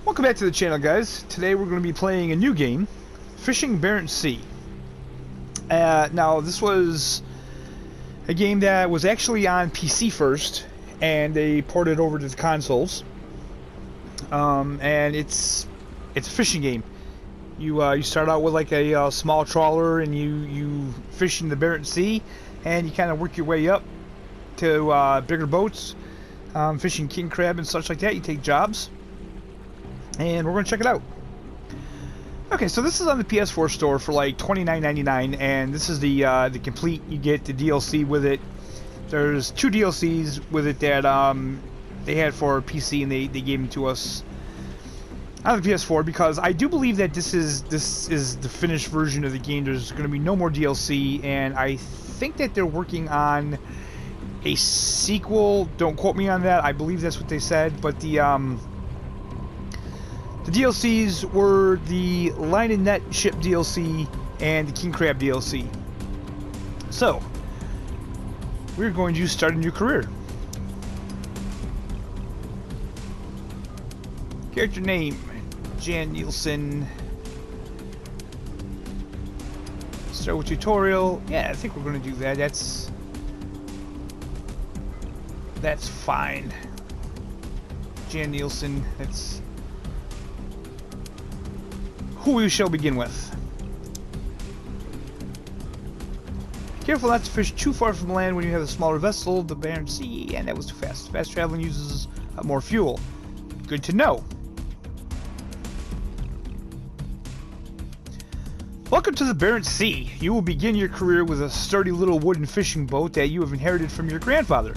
Welcome back to the channel, guys. Today we're going to be playing a new game, Fishing Berent Sea. Now, this was a game that was actually on PC first, and they ported it over to the consoles. And it's a fishing game. You start out with like a small trawler, and you fish in the Berent Sea, and you kind of work your way up to bigger boats, fishing king crab and such like that. You take jobs. And we're going to check it out. Okay, so this is on the PS4 store for like $29.99, and this is the complete. You get the DLC with it. There's two DLCs with it that they had for PC, and they gave them to us on the PS4 because I do believe that this is the finished version of the game. There's going to be no more DLC, and I think that they're working on a sequel. Don't quote me on that. I believe that's what they said, but the DLCs were the Line and Net Ship DLC and the King Crab DLC. So, we're going to start a new career. Character name, Jan Nielsen. Start with tutorial. Yeah, I think we're going to do that. That's fine. Jan Nielsen, that's who we shall begin with. Careful not to fish too far from land when you have a smaller vessel, the Berent Sea, and that was too fast. Fast traveling uses up more fuel. Good to know. Welcome to the Berent Sea. You will begin your career with a sturdy little wooden fishing boat that you have inherited from your grandfather.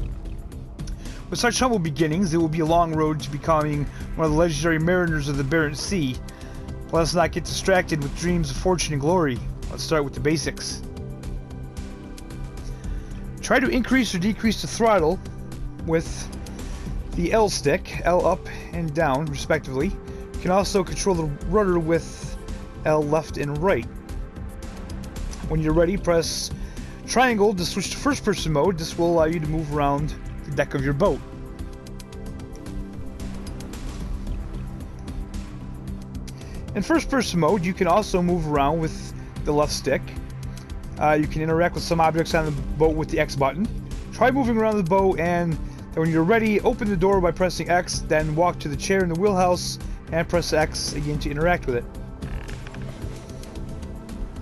With such humble beginnings, it will be a long road to becoming one of the legendary mariners of the Berent Sea. Let's not get distracted with dreams of fortune and glory. Let's start with the basics. Try to increase or decrease the throttle with the L stick, L up and down respectively. You can also control the rudder with L left and right. When you're ready, press triangle to switch to first person mode. This will allow you to move around the deck of your boat. In first-person mode, you can also move around with the left stick. You can interact with some objects on the boat with the X button. Try moving around the boat, and then when you're ready, open the door by pressing X, then walk to the chair in the wheelhouse, and press X again to interact with it.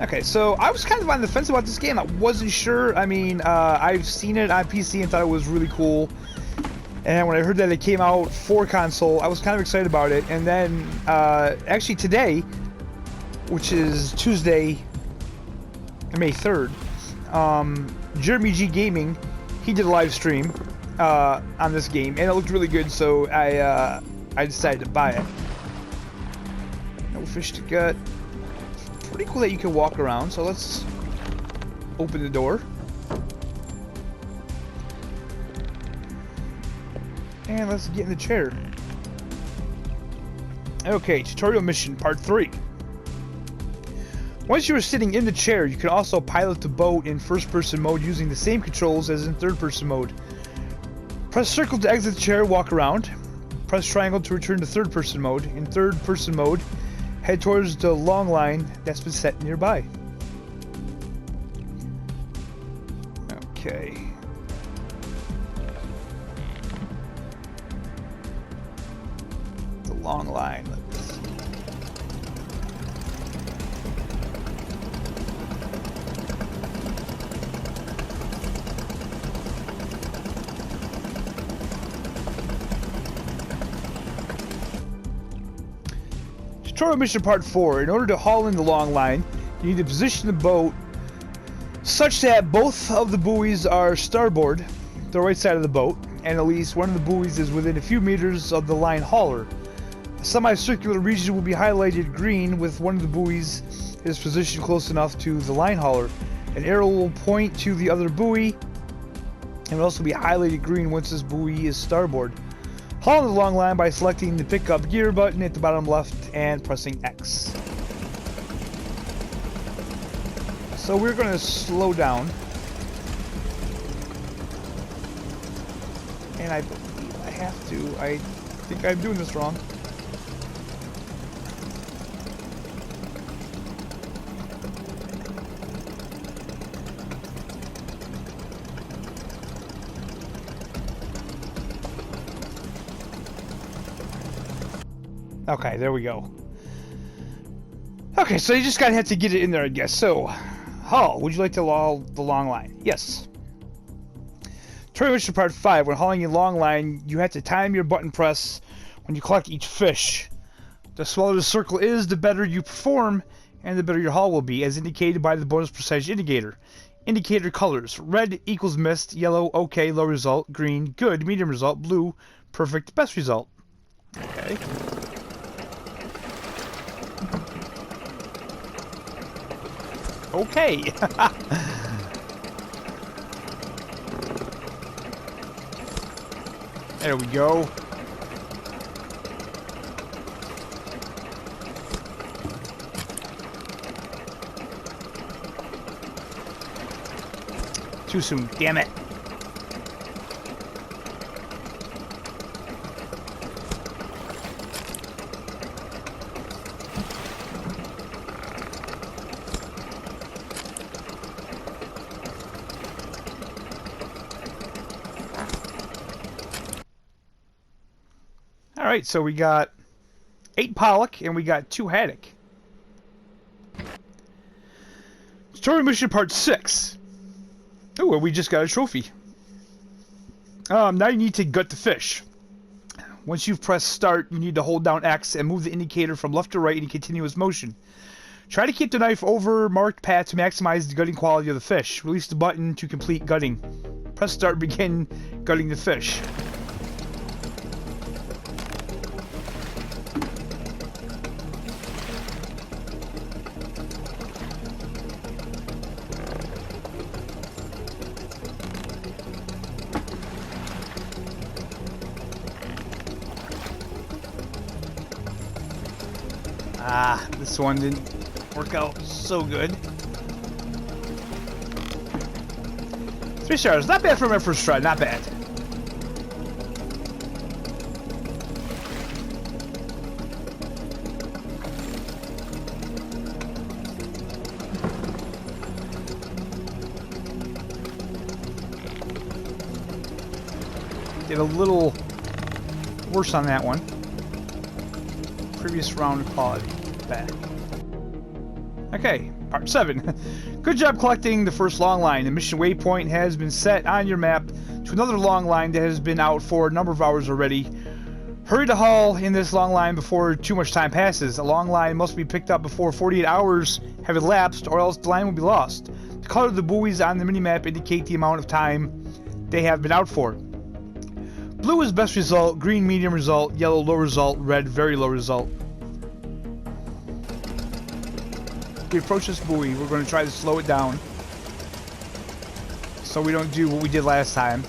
Okay, so I was kind of on the fence about this game. I wasn't sure. I mean, I've seen it on PC and thought it was really cool. And when I heard that it came out for console, I was kind of excited about it. And then, actually today, which is Tuesday, May 3rd, Jeremy G Gaming, he did a live stream on this game, and it looked really good, so I decided to buy it. No fish to gut. Pretty cool that you can walk around, so let's open the door. And let's get in the chair. Okay, tutorial mission part 3. Once you are sitting in the chair, you can also pilot the boat in first-person mode using the same controls as in third-person mode. Press circle to exit the chair, walk around. Press triangle to return to third-person mode. In third-person mode, head towards the long line that's been set nearby. Okay. Long line. Tutorial mission part 4. In order to haul in the long line, you need to position the boat such that both of the buoys are starboard, the right side of the boat, and at least one of the buoys is within a few meters of the line hauler. A semicircular region will be highlighted green with one of the buoys is positioned close enough to the line hauler. An arrow will point to the other buoy and will also be highlighted green once this buoy is starboard. Haul the long line by selecting the pickup gear button at the bottom left and pressing X. So we're going to slow down. And I believe I have to. I think I'm doing this wrong. Okay, there we go. Okay, so you just gotta have to get it in there, I guess. So, Halt, would you like to haul the long line? Yes. Tutorial mission part 5. When hauling a long line, you have to time your button press when you collect each fish. The smaller the circle is, the better you perform, and the better your haul will be, as indicated by the bonus percentage indicator. Indicator colors: red equals missed, yellow okay, low result, green good, medium result, blue perfect, best result. Okay. Okay. There we go. Too soon, damn it. Alright, so we got 8 pollock and we got 2 haddock. Tutorial mission part 6. Oh, we just got a trophy. Now you need to gut the fish. Once you've pressed start, you need to hold down X and move the indicator from left to right in continuous motion. Try to keep the knife over marked path to maximize the gutting quality of the fish. Release the button to complete gutting. Press start, begin gutting the fish. This one didn't work out so good. 3 stars, not bad for my first try, not bad. Did a little worse on that one. Previous round quality. Back. Okay, part 7. Good job collecting the first long line. The mission waypoint has been set on your map to another long line that has been out for a number of hours already. Hurry to haul in this long line before too much time passes. A long line must be picked up before 48 hours have elapsed, or else the line will be lost. The color of the buoys on the minimap indicate the amount of time they have been out for. Blue is best result, green medium result, yellow low result, red very low result. We approach this buoy, we're going to try to slow it down so we don't do what we did last time.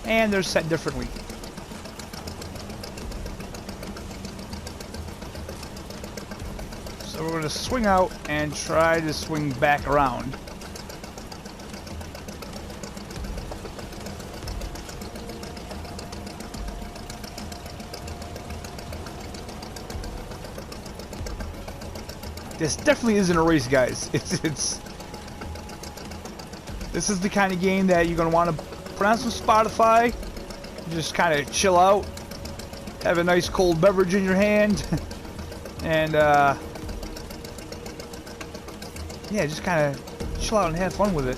And they're set differently. So we're going to swing out and try to swing back around. This definitely isn't a race, guys. This is the kind of game that you're gonna want to put on some Spotify, just kind of chill out, have a nice cold beverage in your hand, and yeah, just kind of chill out and have fun with it.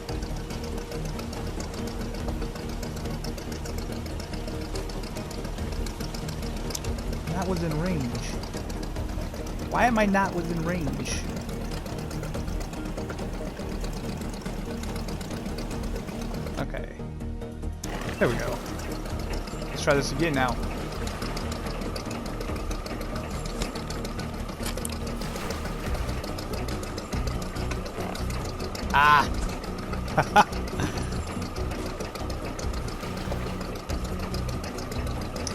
Not within range. Why am I not within range? Okay. There we go. Let's try this again now. Ah!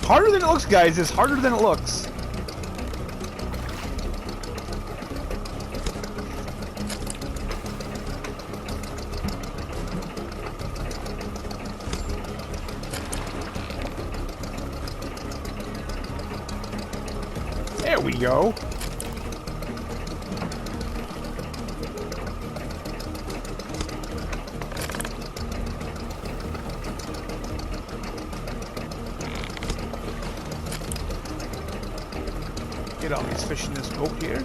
Harder than it looks, guys. It's harder than it looks. There we go. Look at all these fish in this boat here.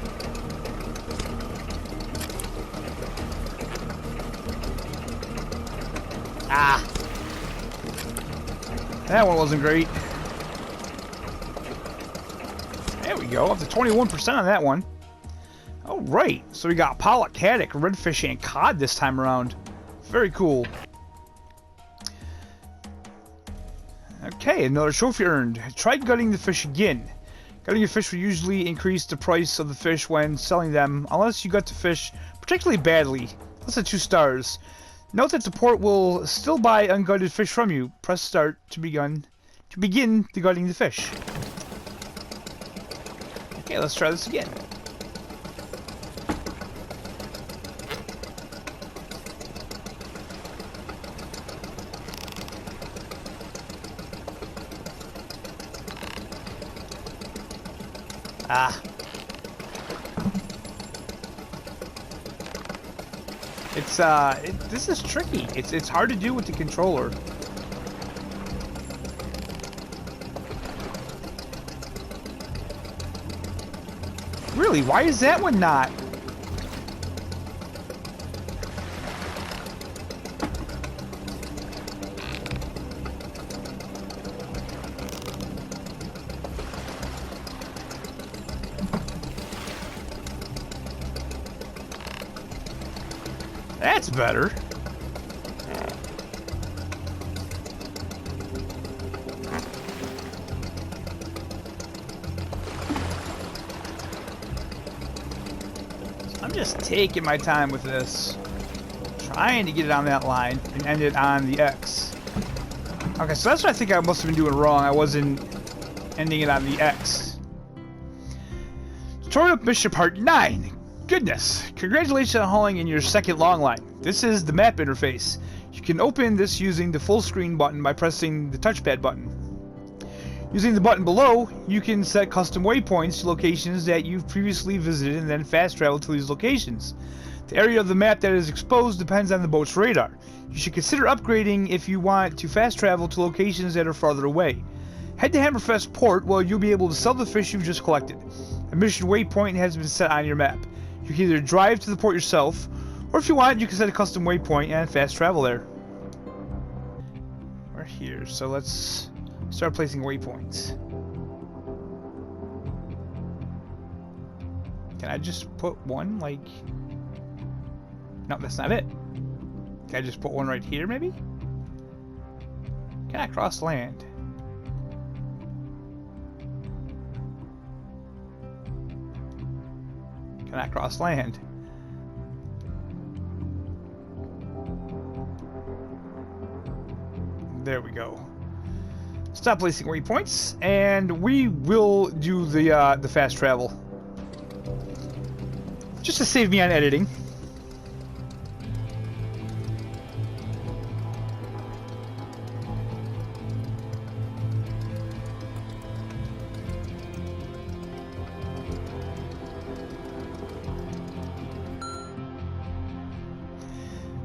Ah! That one wasn't great. There we go, up to 21% on that one. Alright, so we got pollock, haddock, redfish, and cod this time around. Very cool. Okay, another trophy earned. Try gutting the fish again. Gutting a fish will usually increase the price of the fish when selling them, unless you gut the fish particularly badly. That's a 2 stars. Note that the port will still buy ungutted fish from you. Press start to begin the gutting the fish. Okay, let's try this again. Ah. It's this is tricky. It's hard to do with the controller. Really, why is that one not? That's better. I'm just taking my time with this. Trying to get it on that line and end it on the X. Okay, so that's what I think I must have been doing wrong. I wasn't ending it on the X. Tutorial mission part 9. Goodness, congratulations on hauling in your second long line. This is the map interface. You can open this using the full screen button by pressing the touchpad button. Using the button below, you can set custom waypoints to locations that you've previously visited and then fast travel to these locations. The area of the map that is exposed depends on the boat's radar. You should consider upgrading if you want to fast travel to locations that are farther away. Head to Hammerfest Port where you'll be able to sell the fish you've just collected. A mission waypoint has been set on your map. You can either drive to the port yourself, or if you want, you can set a custom waypoint and fast travel there. We're here, so let's start placing waypoints. Can I just put one, like... No, that's not it. Can I just put one right here, maybe? Can I cross land? Cannot cross land. There we go. Stop placing waypoints, and we will do the fast travel. Just to save me on editing.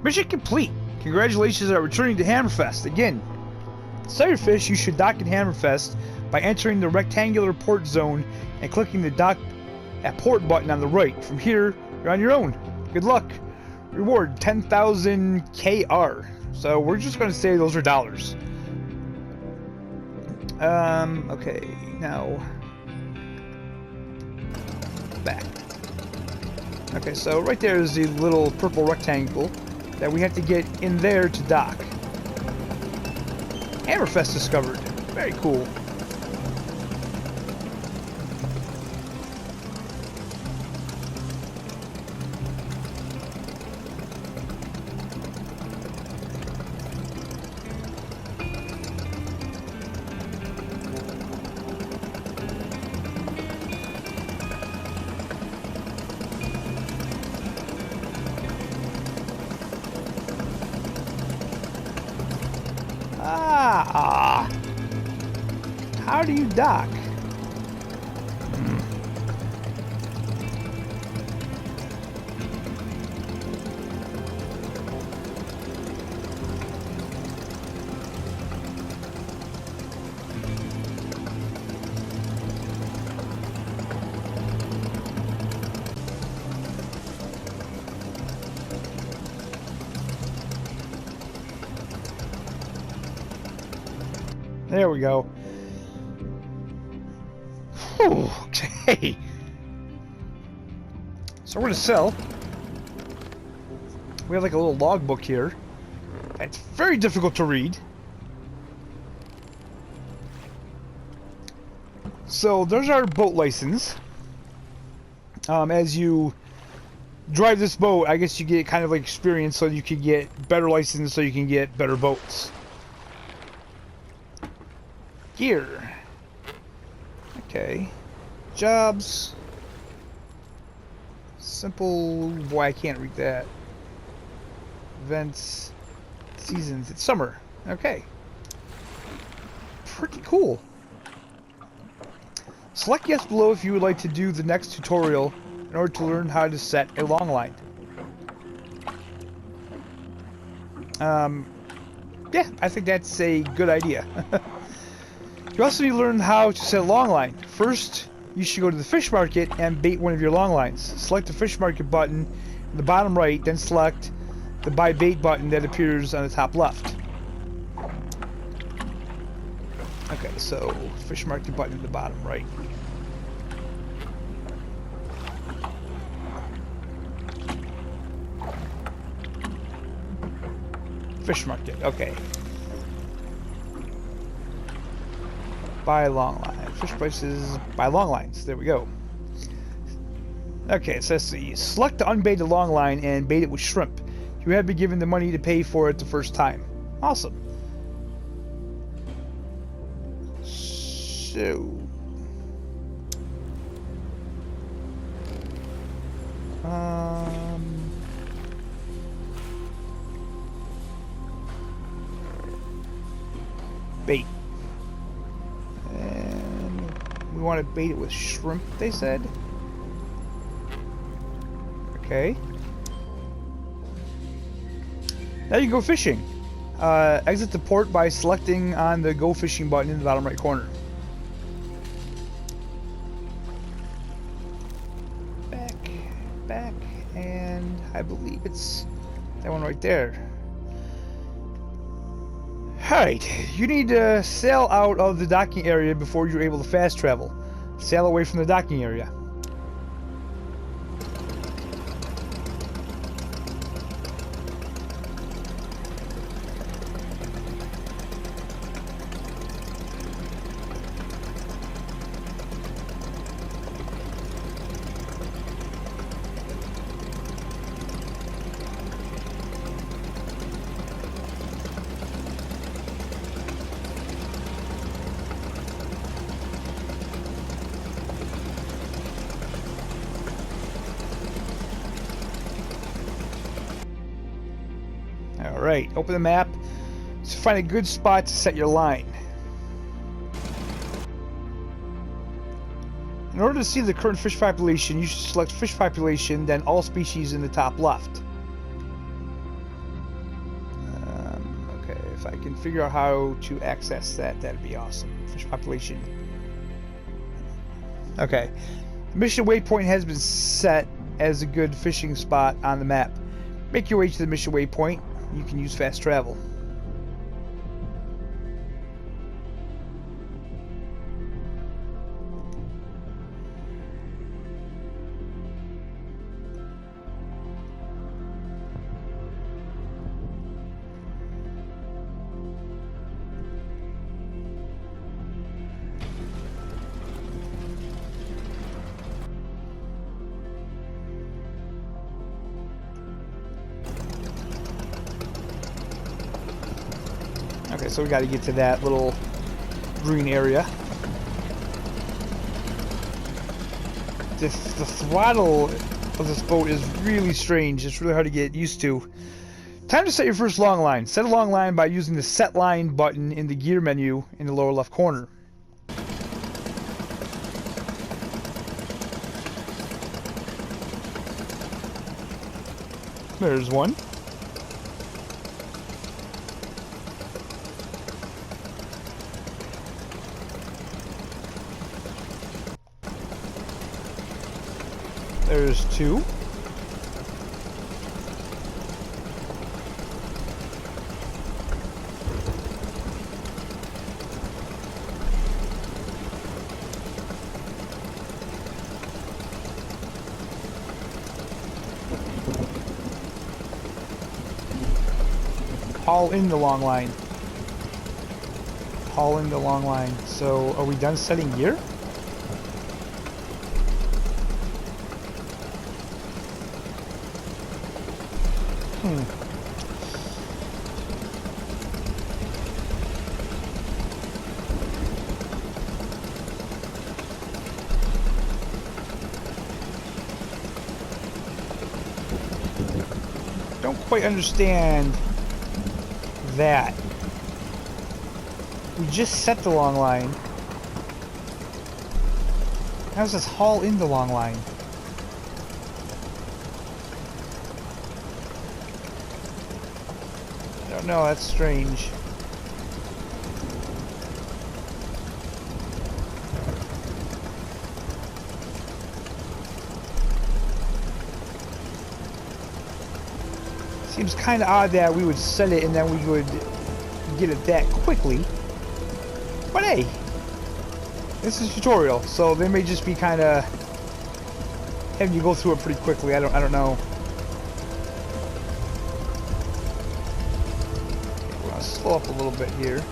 Mission complete! Congratulations on returning to Hammerfest. Again, to sell your fish, you should dock in Hammerfest by entering the rectangular port zone and clicking the dock at port button on the right. From here, you're on your own. Good luck. Reward 10,000 KR. So we're just going to say those are dollars. Okay, now back. Okay, so right there is the little purple rectangle that we have to get in there to dock. Hammerfest discovered. Very cool. How do you dock? There we go. Whew, okay. So we're gonna sell. We have like a little logbook here. It's very difficult to read. So there's our boat license. As you drive this boat, I guess you get kind of like experience so you can get better license so you can get better boats. Gear. Okay. Jobs. Simple. Boy, I can't read that. Events. Seasons. It's summer. Okay. Pretty cool. Select yes below if you would like to do the next tutorial in order to learn how to set a long line. Yeah, I think that's a good idea. You also need to learn how to set a long line. First, you should go to the fish market and bait one of your long lines. Select the fish market button in the bottom right, then select the buy bait button that appears on the top left. Okay, so fish market button in the bottom right. Fish market, okay. Buy long line. Fish prices, buy long lines. There we go. Okay, so let's see. Select the unbaited long line and bait it with shrimp. You have been given the money to pay for it the first time. Awesome. So, bait, and we want to bait it with shrimp, they said. Okay. Now you go fishing. Exit the port by selecting on the Go Fishing button in the bottom right corner. Back, and I believe it's that one right there. Alright, you need to sail out of the docking area before you're able to fast travel. Sail away from the docking area. Alright, open the map to find a good spot to set your line. In order to see the current fish population, you should select fish population, then all species in the top left. Okay, if I can figure out how to access that, that'd be awesome. Fish population. Okay. The mission waypoint has been set as a good fishing spot on the map. Make your way to the mission waypoint. You can use fast travel. Okay, so we got to get to that little green area. The throttle of this boat is really strange. It's really hard to get used to. Time to set your first long line. Set a long line by using the Set Line button in the gear menu in the lower left corner. There's one. There's two. haul in the long line. Haul in the long line. So, are we done setting gear? Don't quite understand that. We just set the long line. How does this haul in the long line? I don't know, that's strange. Seems kind of odd that we would set it and then we would get it that quickly. But hey, this is a tutorial, so they may just be kind of having you go through it pretty quickly. I don't know. Okay, we're gonna slow up a little bit here.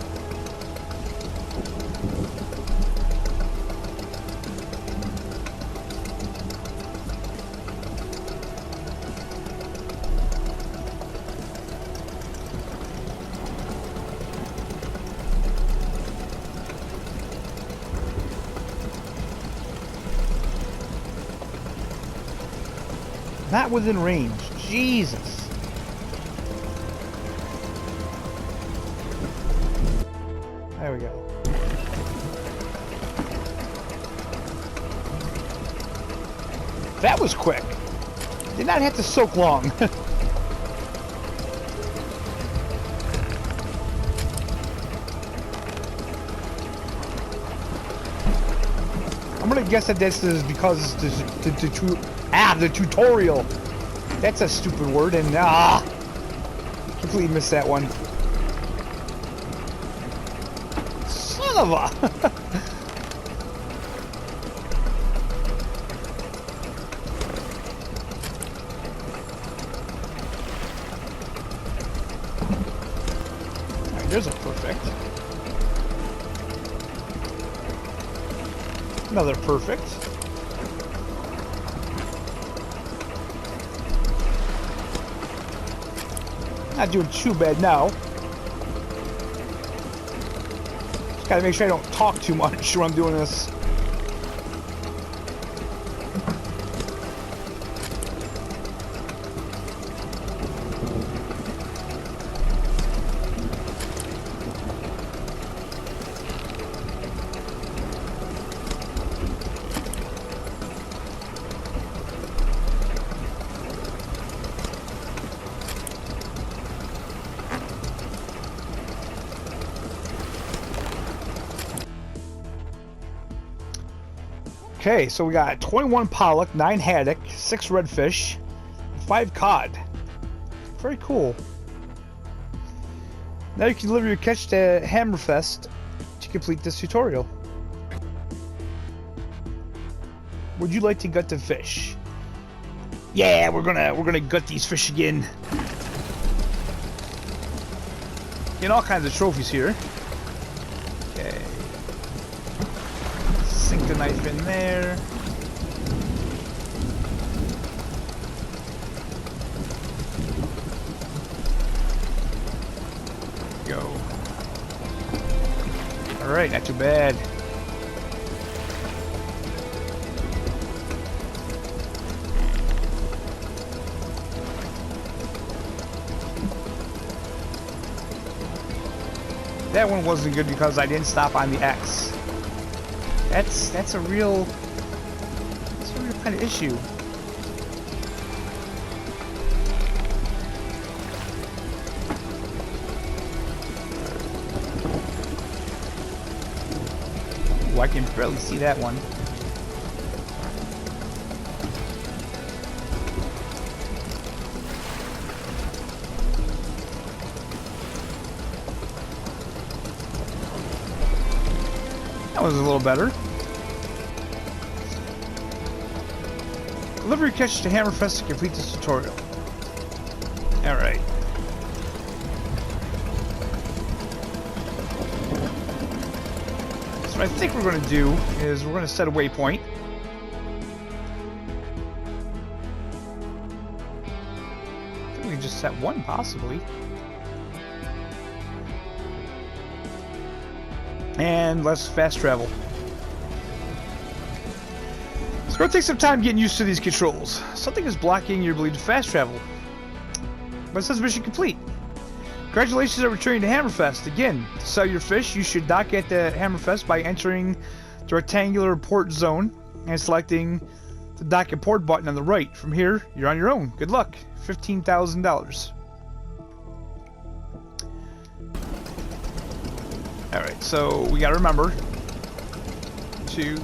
Not within range. Jesus. There we go. That was quick. Did not have to soak long. I'm gonna guess that this is because the tutorial. That's a stupid word, and completely missed that one. Son of a. Alright, there's a perfect. Another perfect. Not doing too bad now. Just gotta make sure I don't talk too much when I'm doing this. Okay, so we got 21 pollock, 9 haddock, 6 redfish, 5 cod. Very cool. Now you can deliver your catch to Hammerfest to complete this tutorial. Would you like to gut the fish? Yeah, we're gonna gut these fish again. Getting all kinds of trophies here. Okay. Sink the knife in there. Go. Alright, not too bad. That one wasn't good because I didn't stop on the X. That's a real kind of issue. Ooh, I can barely see that one. That was a little better. Deliver your catch to Hammerfest to complete this tutorial. Alright. So what I think we're going to do is we're going to set a waypoint. I think we can just set one, possibly. And let's fast travel. It's going to take some time getting used to these controls. Something is blocking your ability to fast travel. But it says mission complete. Congratulations on returning to Hammerfest. Again, to sell your fish, you should dock at the Hammerfest by entering the rectangular port zone and selecting the dock and port button on the right. From here, you're on your own. Good luck. $15,000. Alright, so we gotta remember to...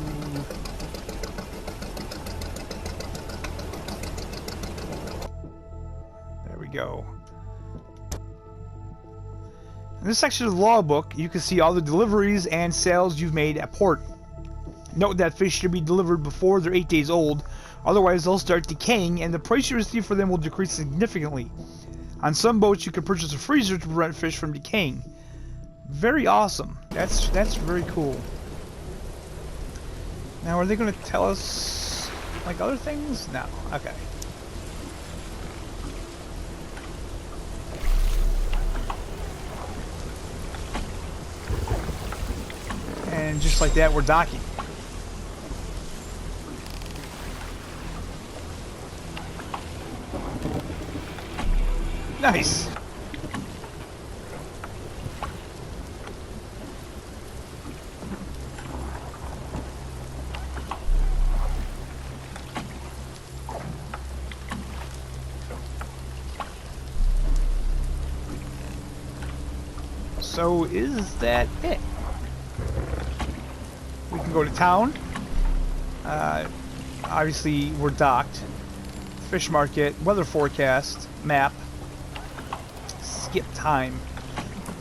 There we go. In this section of the logbook, you can see all the deliveries and sales you've made at port. Note that fish should be delivered before they're 8 days old, otherwise they'll start decaying and the price you receive for them will decrease significantly. On some boats, you can purchase a freezer to prevent fish from decaying. Very awesome. That's very cool. Now, are they going to tell us like other things? No. Okay. And just like that, we're docking. Nice. So is that it? We can go to town. Obviously, we're docked. Fish market, weather forecast, map. Skip time.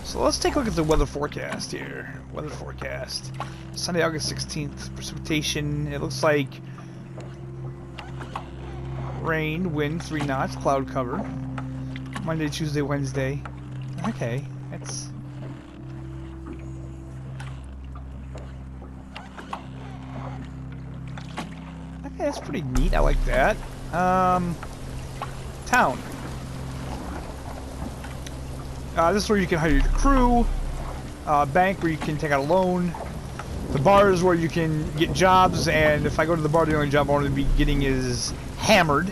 So let's take a look at the weather forecast here. Weather forecast. Sunday, August 16th. Precipitation, it looks like rain, wind 3 knots, cloud cover. Monday, Tuesday, Wednesday. Okay, that's... Okay, that's pretty neat. I like that. Town. This is where you can hire your crew. Bank where you can take out a loan. The bar is where you can get jobs, and if I go to the bar, the only job I want to be getting is hammered.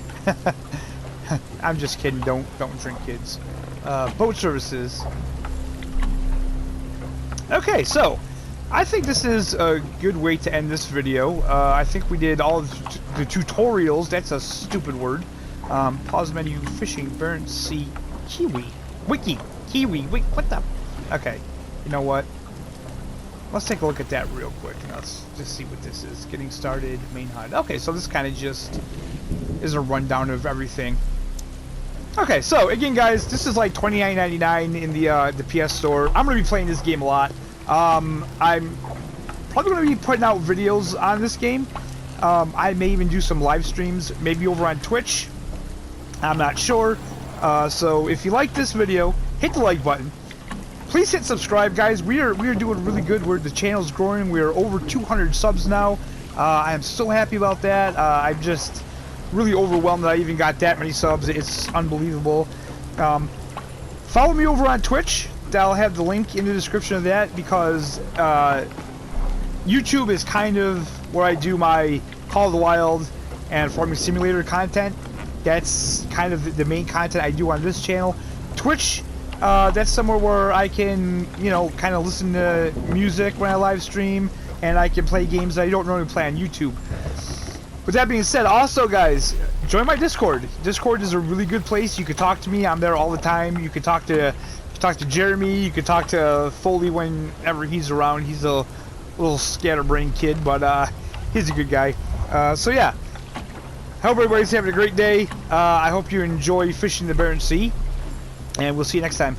I'm just kidding. Don't drink, kids. Boat services. Okay, so I think this is a good way to end this video. I think we did all of the tutorials. That's a stupid word. Pause menu, fishing, Berent Sea, Kiwi, Wiki, Kiwi, wait, what the? Okay, you know what? Let's take a look at that real quick. Let's just see what this is. Getting started, main HUD. Okay, so this kind of just is a rundown of everything. Okay, so again, guys, this is like $29.99 in the PS Store. I'm gonna be playing this game a lot. I'm probably going to be putting out videos on this game. I may even do some live streams, maybe over on Twitch. I'm not sure. So if you like this video, hit the like button. Please hit subscribe, guys. We are doing really good. The channel's growing. We are over 200 subs now. I am so happy about that. I'm just really overwhelmed that I even got that many subs. It's unbelievable. Follow me over on Twitch. I'll have the link in the description of that, because YouTube is kind of where I do my Call of the Wild and Farming Simulator content. That's kind of the main content I do on this channel. Twitch, that's somewhere where I can, you know, kind of listen to music when I live stream, and I can play games that I don't normally play on YouTube. With that being said, also, guys, join my Discord. Discord is a really good place. You can talk to me. I'm there all the time. You can talk to Jeremy. You can talk to Foley whenever he's around. He's a little scatterbrained kid, but he's a good guy. So yeah, hope everybody's having a great day. I hope you enjoy fishing the Berent Sea, and we'll see you next time.